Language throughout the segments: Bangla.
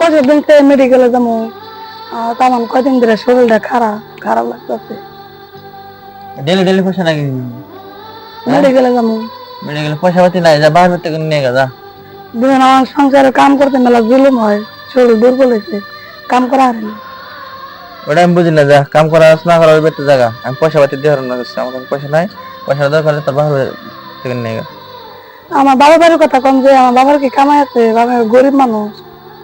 পয়সা দিনতে মেডিকেলে যাবো তেমন কয়দিন ধরে শরীরটা খারাপ লাগতেছে। ডেলি ডেলি পয়সা নাকি? মেডিকেলে যাবো। মেডিকেলে পয়সা পাতি নাই, যা বাইরে থেকে নিয়ে যা। দুজন আমার সংসারে কাম করতে মেলা জুলুম হয়, শরীর দুর্বল হয়েছে, কাম করা হারে না। ওটা আমি বুঝি না, যা কাম করা না করা বেতে জায়গা। আমি পয়সা পাতি দিয়ে না, আমার কাছে পয়সা নাই, পয়সা দরকার হলে তোর বাইরে থেকে নিয়ে গা। আমার বাবার বাড়ির কথা কম, যে আমার বাবার কি কামাই আছে? বাবা গরিব মানুষ,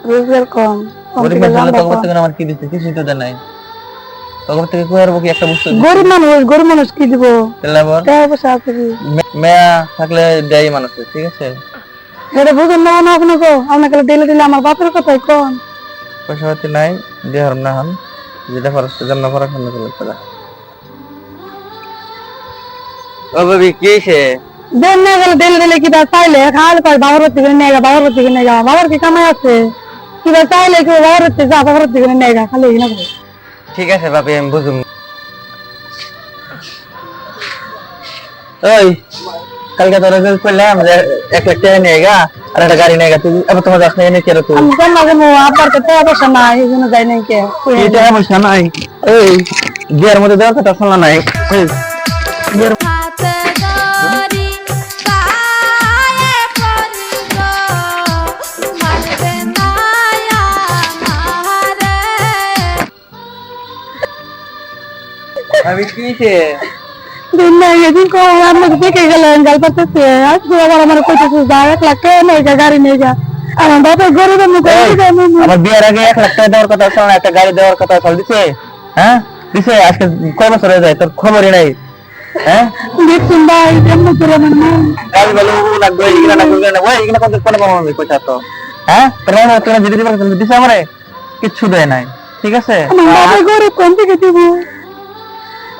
রোজগার কম। গরিব মানুষ হলে তোর থেকে আমার কি দিচ্ছে? কিছুই তো দেয় নাই। তোর থেকে কই হারবো কি একটা বুঝতে? গরিব মানুষ কি দিব? টাকা পয়সা আছে কি? মেয়া থাকলে দেয় মানুষের, ঠিক আছে? এটা বুঝুন না আপনাকে, আপনাকে দিলে দিলে আমার বাপের কথাই কোন। পয়সা পাতি নাই, দিয়ে হারম না হন, যেটা খরচ জন্য পড়াশোনা করলে। ও ভাবি কি হয়েছে? দেন না গেলে দিলে দিলে কি তা চাইলে খাওয়ালে পাই, বাবার থেকে নিয়ে গা, বাবার থেকে নিয়ে গা। বাবার কি কামাই আছে? কিবা চাইলে কি বাবার যা, বাবার থেকে নিয়ে গা, খালি না। ঠিক আছে ভাবি, আমি বুঝুম। ওই কালকে তোর রেজাল্ট করলাম যে 1 লাখ টাকা নিয়ে গা আর একটা গাড়ি নিয়ে গা। তুই আবার তোমার কাছে এনে কেন? তুই আমি জান না যে আব্বার তো টাকা পয়সা নাই, এই জন্য যাই নাই। কে কি টাকা পয়সা নাই? এই বিয়ের মধ্যে দেওয়ার কথা শোনা নাই? ওই বিয়ের আমি কি হয়েছে? দিন নাই এদিন কো আপনাকে দেখে গেলেন গাল পাচ্ছে, আজকে আবার আমার কইতেছে যা 1 লাখ টাকা নিয়ে গা, গাড়ি নিয়ে গা। আমার বাপের গরিবের মুখে আমার বিয়ের আগে 1 লাখ টাকা দেওয়ার কথা শোনা, একটা গাড়ি দেওয়ার কথা চল দিছে। হ্যাঁ দিছে, আজকে কয় বছর হয়ে যায় তোর খবরই নাই। হ্যাঁ দেখছেন ভাই কেমন করে আমার মন। গাড়ি বলে লাগবে, এগুলা না করবে না, ওই এগুলা কোন কোন পাবো পয়সা তো? হ্যাঁ তোর তোরা যেতে দিবার দিছে আমারে, কিচ্ছু দেয় নাই, ঠিক আছে? আমার বাপের গরিব কোন থেকে দিব?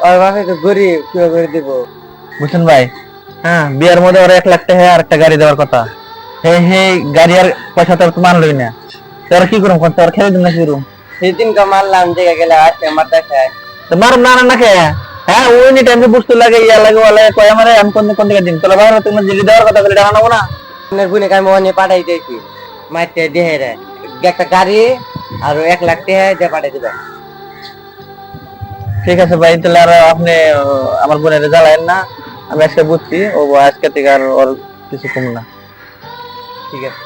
ওর বাপে তো গরিব, কিভাবে করে দিব? বুঝছেন ভাই? হ্যাঁ বিয়ের মধ্যে ওরা 1 লাখ টাকা আর একটা গাড়ি দেওয়ার কথা। হে গাড়ি আর পয়সা তো মানলই না। তোরা কি করুম? তোর খেলে দিন না কি করুম? সেদিন কা মানলাম, জায়গা গেলে আসে আমার দেখায় তো মারুম না না কে? হ্যাঁ ওই নি টাইমে বুঝতে লাগে, ইয়া লাগে ওলা কয় আমারে, আমি কোন কোন দিকে দিন তোলা বাইরে তুমি যদি দেওয়ার কথা বলে টাকা নেবো না। আপনার বুনে কামে অনে পাঠাই দিয়েছি, মাইতে দেহে রে একটা গাড়ি আর 1 লাখ টাকা দিয়ে পাঠাই দিবা। ঠিক আছে ভাই, তাহলে আর আপনি আমার বোনের জ্বালায়েন না। আমি আজকে বুঝছি, ও আজকে থেকে আর ওর কিছু কম না। ঠিক আছে।